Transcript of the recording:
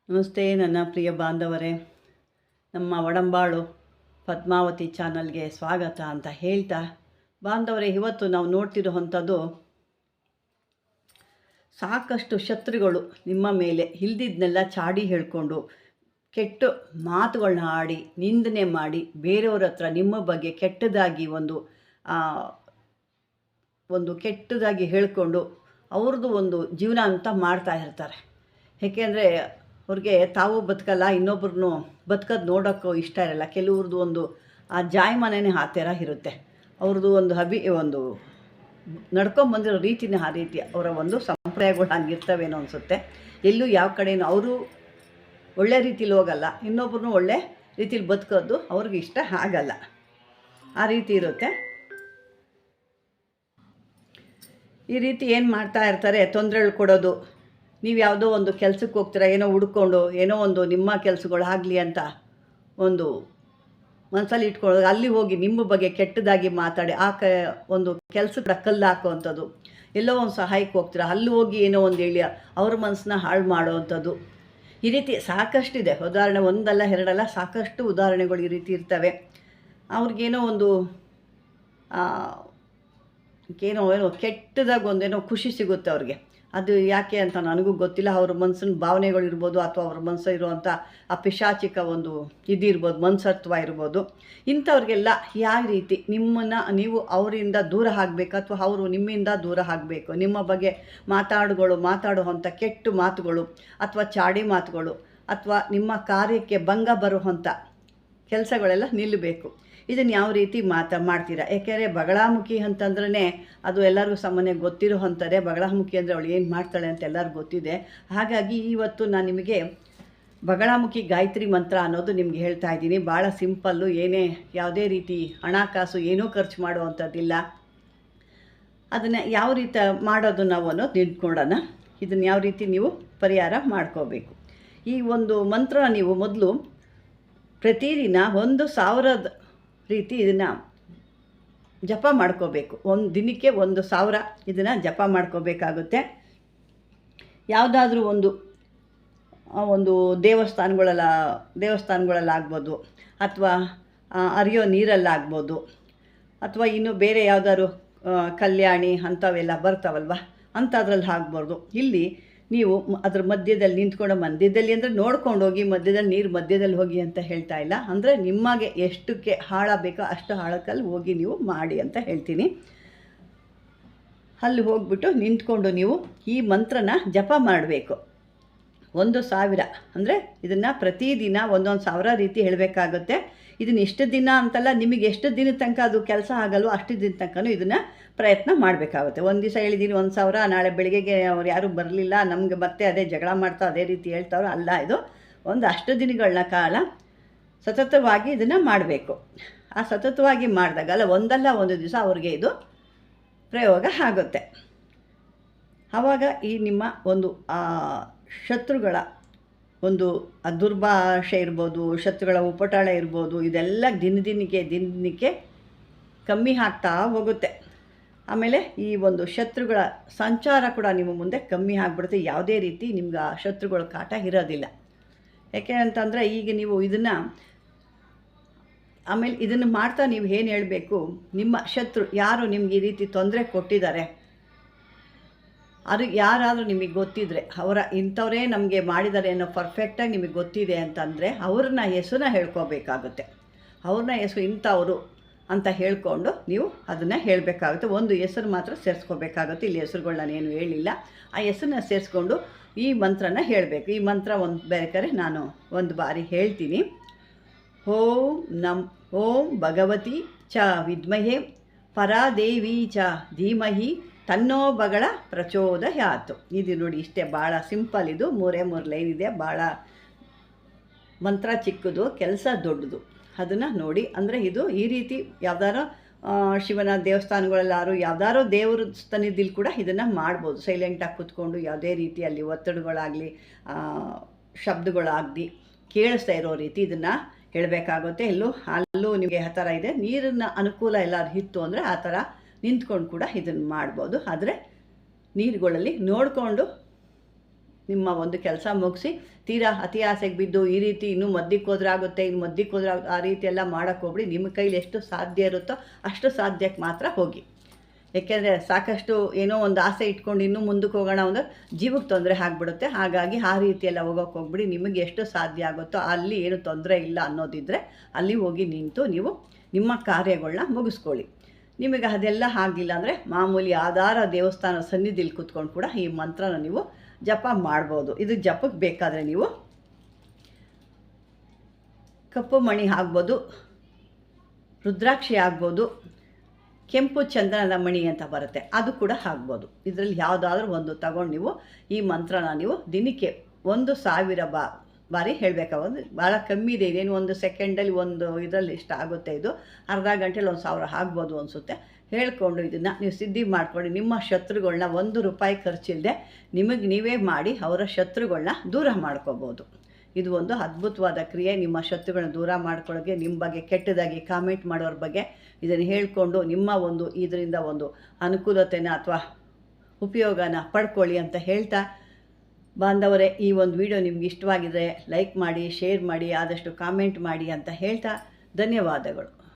ನಮಸ್ತೆ ನನ್ನ ಪ್ರಿಯ ಬಾಂಧವರೇ, ನಮ್ಮ ಒಡಂಬಾಳು ಪದ್ಮಾವತಿ ಚಾನಲ್ಗೆ ಸ್ವಾಗತ ಅಂತ ಹೇಳ್ತಾ, ಬಾಂಧವರೇ, ಇವತ್ತು ನಾವು ನೋಡ್ತಿರುವಂಥದ್ದು ಸಾಕಷ್ಟು ಶತ್ರುಗಳು ನಿಮ್ಮ ಮೇಲೆ ಇಲ್ದಿದ್ದನ್ನೆಲ್ಲ ಚಾಡಿ ಹೇಳ್ಕೊಂಡು ಕೆಟ್ಟ ಮಾತುಗಳನ್ನ ಆಡಿ ನಿಂದನೆ ಮಾಡಿ ಬೇರೆಯವ್ರ ಹತ್ರ ನಿಮ್ಮ ಬಗ್ಗೆ ಕೆಟ್ಟದಾಗಿ ಒಂದು ಕೆಟ್ಟದಾಗಿ ಹೇಳ್ಕೊಂಡು ಅವ್ರದ್ದು ಒಂದು ಜೀವನ ಅಂತ ಮಾಡ್ತಾ ಇರ್ತಾರೆ. ಏಕೆಂದರೆ ಅವ್ರಿಗೆ ತಾವು ಬದುಕಲ್ಲ, ಇನ್ನೊಬ್ರನ್ನೂ ಬದುಕೋದು ನೋಡೋಕ್ಕೂ ಇಷ್ಟ ಇರಲ್ಲ. ಕೆಲವ್ರದ್ದು ಒಂದು ಆ ಜಾಯಮಾನೇ ಆ ಥರ ಇರುತ್ತೆ. ಅವ್ರದ್ದು ಒಂದು ನಡ್ಕೊಂಬಂದಿರೋ ರೀತಿನೇ ಆ ರೀತಿ, ಅವರ ಒಂದು ಸಂಪ್ರದಾಯಗಳು ಹಂಗಿರ್ತವೇನೋ ಅನಿಸುತ್ತೆ. ಎಲ್ಲೂ ಯಾವ ಕಡೆಯೂ ಅವರು ಒಳ್ಳೆ ರೀತಿಲಿ ಹೋಗಲ್ಲ, ಇನ್ನೊಬ್ರನ್ನೂ ಒಳ್ಳೆ ರೀತಿಲಿ ಬದುಕೋದು ಅವ್ರಿಗೆ ಇಷ್ಟ ಆಗಲ್ಲ. ಆ ರೀತಿ ಇರುತ್ತೆ. ಈ ರೀತಿ ಏನು ಮಾಡ್ತಾ ಇರ್ತಾರೆ, ತೊಂದರೆಗಳು ಕೊಡೋದು. ನೀವು ಯಾವುದೋ ಒಂದು ಕೆಲಸಕ್ಕೆ ಹೋಗ್ತೀರಾ, ಏನೋ ಹುಡ್ಕೊಂಡು ಏನೋ ಒಂದು ನಿಮ್ಮ ಕೆಲಸಗಳು ಆಗಲಿ ಅಂತ ಒಂದು ಮನಸ್ಸಲ್ಲಿ ಇಟ್ಕೊಳ್ಳೋದು, ಅಲ್ಲಿ ಹೋಗಿ ನಿಮ್ಮ ಬಗ್ಗೆ ಕೆಟ್ಟದಾಗಿ ಮಾತಾಡಿ ಒಂದು ಕೆಲಸಕ್ಕೆ ಕಲ್ಲು ಹಾಕೋವಂಥದ್ದು. ಎಲ್ಲೋ ಒಂದು ಸಹಾಯಕ್ಕೆ ಹೋಗ್ತೀರಾ, ಅಲ್ಲಿ ಹೋಗಿ ಏನೋ ಒಂದು ಹೇಳಿ ಅವ್ರ ಮನಸ್ಸನ್ನ ಹಾಳು ಮಾಡೋವಂಥದ್ದು. ಈ ರೀತಿ ಸಾಕಷ್ಟಿದೆ ಉದಾಹರಣೆ, ಒಂದಲ್ಲ ಎರಡಲ್ಲ, ಸಾಕಷ್ಟು ಉದಾಹರಣೆಗಳು ಈ ರೀತಿ ಇರ್ತವೆ. ಅವ್ರಿಗೇನೋ ಒಂದು ಏನೋ ಕೆಟ್ಟದಾಗ ಒಂದೇನೋ ಖುಷಿ ಸಿಗುತ್ತೆ ಅವ್ರಿಗೆ. ಅದು ಯಾಕೆ ಅಂತ ನನಗೂ ಗೊತ್ತಿಲ್ಲ. ಅವ್ರ ಮನಸ್ಸಿನ ಭಾವನೆಗಳಿರ್ಬೋದು, ಅಥವಾ ಅವ್ರ ಮನಸ್ಸು ಇರುವಂಥ ಆ ಪಿಶಾಚಿಕ ಒಂದು ಇದಿರ್ಬೋದು, ಮನಸತ್ವ ಇರ್ಬೋದು. ಇಂಥವ್ರಿಗೆಲ್ಲ ಯಾವ ರೀತಿ ನೀವು ಅವರಿಂದ ದೂರ ಆಗಬೇಕು, ಅಥವಾ ಅವರು ನಿಮ್ಮಿಂದ ದೂರ ಆಗಬೇಕು. ನಿಮ್ಮ ಬಗ್ಗೆ ಮಾತಾಡುವಂಥ ಕೆಟ್ಟ ಮಾತುಗಳು, ಅಥವಾ ಚಾಡಿ ಮಾತುಗಳು, ಅಥವಾ ನಿಮ್ಮ ಕಾರ್ಯಕ್ಕೆ ಭಂಗ ಬರುವಂಥ ಕೆಲಸಗಳೆಲ್ಲ ನಿಲ್ಲಬೇಕು. ಇದನ್ನು ಯಾವ ರೀತಿ ಮಾಡ್ತೀರಾ? ಏಕೆಂದರೆ ಬಗಳಾಮುಖಿ ಅಂತಂದ್ರೇ ಅದು ಎಲ್ಲರಿಗೂ ಸಾಮಾನ್ಯ ಗೊತ್ತಿರೋ ಅಂತಾರೆ. ಬಗಳಾಮುಖಿ ಅಂದರೆ ಅವಳು ಏನು ಮಾಡ್ತಾಳೆ ಅಂತ ಎಲ್ಲರಿಗೂ ಗೊತ್ತಿದೆ. ಹಾಗಾಗಿ ಇವತ್ತು ನಾನು ನಿಮಗೆ ಬಗಳಾಮುಖಿ ಗಾಯತ್ರಿ ಮಂತ್ರ ಅನ್ನೋದು ನಿಮ್ಗೆ ಹೇಳ್ತಾ ಇದ್ದೀನಿ. ಭಾಳ ಸಿಂಪಲ್ಲು, ಯಾವುದೇ ರೀತಿ ಹಣಕಾಸು ಏನೂ ಖರ್ಚು ಮಾಡುವಂಥದ್ದಿಲ್ಲ. ಅದನ್ನು ಯಾವ ರೀತಿ ಮಾಡೋದು ನಾವು ಅನ್ನೋದು ನಿಂತ್ಕೊಳ್ಳೋಣ. ಇದನ್ನು ಯಾವ ರೀತಿ ನೀವು ಪರಿಹಾರ ಮಾಡ್ಕೋಬೇಕು. ಈ ಒಂದು ಮಂತ್ರ ನೀವು ಮೊದಲು ಪ್ರತಿದಿನ 1,000 ರೀತಿ ಇದನ್ನು ಜಪ ಮಾಡ್ಕೋಬೇಕು. ಒಂದು ದಿನಕ್ಕೆ 1,000 ಇದನ್ನು ಜಪ ಮಾಡ್ಕೋಬೇಕಾಗುತ್ತೆ. ಯಾವುದಾದ್ರೂ ಒಂದು ದೇವಸ್ಥಾನಗಳಲ್ಲಾಗ್ಬೋದು, ಅಥವಾ ಹರಿಯೋ ನೀರಲ್ಲಾಗ್ಬೋದು, ಅಥವಾ ಇನ್ನು ಬೇರೆ ಯಾವುದಾದ್ರು ಕಲ್ಯಾಣಿ ಅಂಥವೆಲ್ಲ ಬರ್ತಾವಲ್ವ, ಅಂಥದ್ರಲ್ಲಿ ಆಗ್ಬಾರ್ದು. ಇಲ್ಲಿ ನೀವು ಅದ್ರ ಮಧ್ಯದಲ್ಲಿ ನಿಂತ್ಕೊಂಡು, ಮಧ್ಯದಲ್ಲಿ ಅಂದರೆ ನೋಡ್ಕೊಂಡು ಹೋಗಿ, ನೀರು ಮಧ್ಯದಲ್ಲಿ ಹೋಗಿ ಅಂತ ಹೇಳ್ತಾ ಇಲ್ಲ. ಅಂದರೆ ನಿಮಗೆ ಎಷ್ಟಕ್ಕೆ ಆಳ ಬೇಕೋ ಅಷ್ಟು ಆಳಕ್ಕಲ್ಲಿ ಹೋಗಿ ನೀವು ಮಾಡಿ ಅಂತ ಹೇಳ್ತೀನಿ. ಅಲ್ಲಿ ಹೋಗ್ಬಿಟ್ಟು ನಿಂತ್ಕೊಂಡು ನೀವು ಈ ಮಂತ್ರನ ಜಪ ಮಾಡಬೇಕು. 1,000 ಅಂದರೆ ಇದನ್ನು ಪ್ರತಿದಿನ 1,000 ರೀತಿ ಹೇಳಬೇಕಾಗುತ್ತೆ. ಇದನ್ನು ಇಷ್ಟು ದಿನ ಅಂತಲ್ಲ, ನಿಮಗೆ ಎಷ್ಟು ದಿನದ ತನಕ ಅದು ಕೆಲಸ ಆಗಲ್ವೋ ಅಷ್ಟು ದಿನ ತನಕನೂ ಇದನ್ನು ಪ್ರಯತ್ನ ಮಾಡಬೇಕಾಗುತ್ತೆ. ಒಂದು ದಿವಸ ಹೇಳಿದ್ದೀನಿ 1,000, ನಾಳೆ ಬೆಳಗ್ಗೆಗೆ ಅವ್ರು ಯಾರೂ ಬರಲಿಲ್ಲ, ನಮಗೆ ಮತ್ತೆ ಅದೇ ಜಗಳ ಮಾಡ್ತಾ ಅದೇ ರೀತಿ ಹೇಳ್ತಾರೋ ಅಲ್ಲ. ಇದು ಅಷ್ಟು ದಿನಗಳ ಕಾಲ ಸತತವಾಗಿ ಇದನ್ನು ಮಾಡಬೇಕು. ಆ ಸತತವಾಗಿ ಮಾಡಿದಾಗಲ್ಲ, ಒಂದಲ್ಲ ಒಂದು ದಿವಸ ಅವ್ರಿಗೆ ಇದು ಪ್ರಯೋಗ ಆಗುತ್ತೆ. ಆವಾಗ ಈ ನಿಮ್ಮ ಒಂದು ಶತ್ರುಗಳ ಒಂದು ದುರ್ಭಾಷೆ ಇರ್ಬೋದು, ಶತ್ರುಗಳ ಉಪಟಾಳ ಇರ್ಬೋದು, ಇದೆಲ್ಲ ದಿನದಿನಕ್ಕೆ ಕಮ್ಮಿ ಆಗ್ತಾ ಹೋಗುತ್ತೆ. ಆಮೇಲೆ ಈ ಒಂದು ಶತ್ರುಗಳ ಸಂಚಾರ ಕೂಡ ನಿಮ್ಮ ಮುಂದೆ ಕಮ್ಮಿ ಆಗಿಬಿಡುತ್ತೆ. ಯಾವುದೇ ರೀತಿ ನಿಮ್ಗೆ ಆ ಶತ್ರುಗಳ ಕಾಟ ಇರೋದಿಲ್ಲ. ಯಾಕೆ ಅಂತಂದರೆ ಈಗ ನೀವು ಆಮೇಲೆ ಇದನ್ನು ಮಾಡ್ತಾ ನೀವು ಏನು ಹೇಳಬೇಕು, ನಿಮ್ಮ ಶತ್ರು ಯಾರು ನಿಮ್ಗೆ ಈ ರೀತಿ ತೊಂದರೆ ಕೊಟ್ಟಿದ್ದಾರೆ, ಅದು ಯಾರಾದರೂ ನಿಮಗೆ ಗೊತ್ತಿದ್ದರೆ, ಇಂಥವರೇ ನಮಗೆ ಮಾಡಿದ್ದಾರೆ ಅನ್ನೋ ಪರ್ಫೆಕ್ಟಾಗಿ ನಿಮಗೆ ಗೊತ್ತಿದೆ ಅಂತಂದರೆ ಅವ್ರನ್ನ ಹೆಸರನ್ನ ಹೇಳ್ಕೋಬೇಕಾಗುತ್ತೆ. ಅವ್ರನ್ನ ಹೆಸರು ಇಂಥವರು ಅಂತ ಹೇಳ್ಕೊಂಡು ನೀವು ಅದನ್ನು ಹೇಳಬೇಕಾಗುತ್ತೆ. ಒಂದು ಹೆಸರು ಮಾತ್ರ ಸೇರಿಸ್ಕೋಬೇಕಾಗುತ್ತೆ. ಇಲ್ಲಿ ಹೆಸರುಗಳು ನಾನೇನು ಹೇಳಿಲ್ಲ. ಆ ಹೆಸರನ್ನ ಸೇರಿಸ್ಕೊಂಡು ಈ ಮಂತ್ರನ ಹೇಳಬೇಕು. ಈ ಮಂತ್ರ ಬೇಕಾದ್ರೆ ನಾನು ಒಂದು ಬಾರಿ ಹೇಳ್ತೀನಿ. ಓಂ ಭಗವತಿ ಚ ವಿದ್ಮಹೇ ಪರಾದೇವಿ ಚ ಧೀಮಹಿ ತನ್ನೋ ಬಗಳ ಪ್ರಚೋದಯಾತು. ಇದು ನೋಡಿ, ಇಷ್ಟೇ, ಭಾಳ ಸಿಂಪಲ್. ಇದು 3 ಲೈನ್ ಇದೆ. ಭಾಳ ಮಂತ್ರ ಚಿಕ್ಕದು, ಕೆಲಸ ದೊಡ್ಡದು. ಅದನ್ನು ನೋಡಿ, ಅಂದರೆ ಇದು ಈ ರೀತಿ ಯಾವ್ದಾರೋ ಶಿವನ ದೇವಸ್ಥಾನಗಳಲ್ಲಾರು ಯಾವ್ದಾರೋ ದೇವ್ರ ಸನ್ನಿಧಿಲಿ ಕೂಡ ಇದನ್ನು ಮಾಡ್ಬೋದು. ಸೈಲೆಂಟಾಗಿ ಕೂತ್ಕೊಂಡು ಯಾವುದೇ ರೀತಿ ಅಲ್ಲಿ ಒತ್ತಡಗಳಾಗಲಿ ಶಬ್ದಗಳಾಗಲಿ ಕೇಳಿಸ್ತಾ ಇರೋ ರೀತಿ ಇದನ್ನು ಹೇಳಬೇಕಾಗುತ್ತೆ. ಅಲ್ಲೂ ನಿಮಗೆ ಆ ಥರ ಇದೆ. ನೀರಿನ ಅನುಕೂಲ ಎಲ್ಲರೂ ಇತ್ತು ಅಂದರೆ ಆ ಥರ ನಿಂತ್ಕೊಂಡು ಕೂಡ ಇದನ್ನು ಮಾಡ್ಬೋದು. ಆದರೆ ನೀರುಗಳಲ್ಲಿ ನೋಡಿಕೊಂಡು ನಿಮ್ಮ ಒಂದು ಕೆಲಸ ಮುಗಿಸಿ ತೀರಾ ಅತಿ ಆಸೆಗೆ ಬಿದ್ದು ಈ ರೀತಿ ಇನ್ನೂ ಮದ್ದಿಗೆ ಹೋದ್ರೆ ಆಗುತ್ತೆ, ಇನ್ನು ಮದ್ದಿಗೆ ಹೋದ್ರೆ ಆ ರೀತಿ ಎಲ್ಲ ಮಾಡೋಕ್ಕೆ ಹೋಗ್ಬಿಡಿ. ನಿಮ್ಮ ಕೈಲಿ ಎಷ್ಟು ಸಾಧ್ಯ ಇರುತ್ತೋ ಅಷ್ಟು ಸಾಧ್ಯಕ್ಕೆ ಮಾತ್ರ ಹೋಗಿ. ಏಕೆಂದರೆ ಸಾಕಷ್ಟು ಏನೋ ಒಂದು ಆಸೆ ಇಟ್ಕೊಂಡು ಇನ್ನೂ ಮುಂದಕ್ಕೆ ಹೋಗೋಣ ಅಂದರೆ ಜೀವಕ್ಕೆ ತೊಂದರೆ ಆಗಿಬಿಡುತ್ತೆ. ಹಾಗಾಗಿ ಆ ರೀತಿಯೆಲ್ಲ ಹೋಗೋಕ್ಕೆ ಹೋಗ್ಬಿಡಿ. ನಿಮಗೆ ಎಷ್ಟು ಸಾಧ್ಯ ಆಗುತ್ತೋ ಅಲ್ಲಿ ಏನು ತೊಂದರೆ ಇಲ್ಲ ಅನ್ನೋದಿದ್ದರೆ ಅಲ್ಲಿ ಹೋಗಿ ನಿಂತು ನೀವು ನಿಮ್ಮ ಕಾರ್ಯಗಳನ್ನ ಮುಗಿಸ್ಕೊಳ್ಳಿ. ನಿಮಗೆ ಅದೆಲ್ಲ ಆಗಿಲ್ಲ ಅಂದರೆ ಮಾಮೂಲಿ ಆಧಾರ ದೇವಸ್ಥಾನ ಸನ್ನಿಧಿಲಿ ಕೂತ್ಕೊಂಡು ಕೂಡ ಈ ಮಂತ್ರನ ನೀವು ಜಪ ಮಾಡ್ಬೋದು. ಇದು ಜಪಕ್ಕೆ ಬೇಕಾದರೆ ನೀವು ಕಪ್ಪು ಮಣಿ ಆಗ್ಬೋದು, ರುದ್ರಾಕ್ಷಿ ಆಗ್ಬೋದು, ಕೆಂಪು ಚಂದನದ ಮಣಿ ಅಂತ ಬರುತ್ತೆ ಅದು ಕೂಡ ಆಗ್ಬೋದು. ಇದರಲ್ಲಿ ಯಾವುದಾದ್ರೂ ಒಂದು ತಗೊಂಡು ನೀವು ಈ ಮಂತ್ರನ ನೀವು ದಿನಕ್ಕೆ 1000 ಬಾರಿ ಹೇಳಬೇಕಾಗೋದು. ಭಾಳ ಕಮ್ಮಿ ಇದೆ, ಇದೇನು 1 ಸೆಕೆಂಡಲ್ಲಿ ಒಂದು ಇದರಲ್ಲಿ ಇಷ್ಟ ಆಗುತ್ತೆ. ಇದು ಅರ್ಧ ಗಂಟೆಲಿ 1000 ಆಗ್ಬೋದು ಅನಿಸುತ್ತೆ. ಹೇಳ್ಕೊಂಡು ಇದನ್ನು ನೀವು ಸಿದ್ಧಿ ಮಾಡ್ಕೊಂಡು ನಿಮ್ಮ ಶತ್ರುಗಳನ್ನ ₹1 ಖರ್ಚಿಲ್ಲದೆ ನಿಮಗೆ ನೀವೇ ಮಾಡಿ ಅವರ ಶತ್ರುಗಳನ್ನ ದೂರ ಮಾಡ್ಕೋಬೋದು. ಇದು ಒಂದು ಅದ್ಭುತವಾದ ಕ್ರಿಯೆ. ನಿಮ್ಮ ಶತ್ರುಗಳನ್ನ ದೂರ ಮಾಡ್ಕೊಳ್ಳೋಕ್ಕೆ, ನಿಮ್ಮ ಬಗ್ಗೆ ಕೆಟ್ಟದಾಗಿ ಕಾಮೆಂಟ್ ಮಾಡೋರ ಬಗ್ಗೆ ಇದನ್ನು ಹೇಳಿಕೊಂಡು ನಿಮ್ಮ ಒಂದು ಇದರಿಂದ ಒಂದು ಅನುಕೂಲತೆನ ಅಥವಾ ಉಪಯೋಗನ ಪಡ್ಕೊಳ್ಳಿ ಅಂತ ಹೇಳ್ತಾ, ಬಾಂಧವರೇ ಈ ಒಂದು ವಿಡಿಯೋ ನಿಮ್ಗೆ ಇಷ್ಟವಾಗಿದ್ದರೆ ಲೈಕ್ ಮಾಡಿ, ಶೇರ್ ಮಾಡಿ, ಆದಷ್ಟು ಕಾಮೆಂಟ್ ಮಾಡಿ ಅಂತ ಹೇಳ್ತಾ ಧನ್ಯವಾದಗಳು.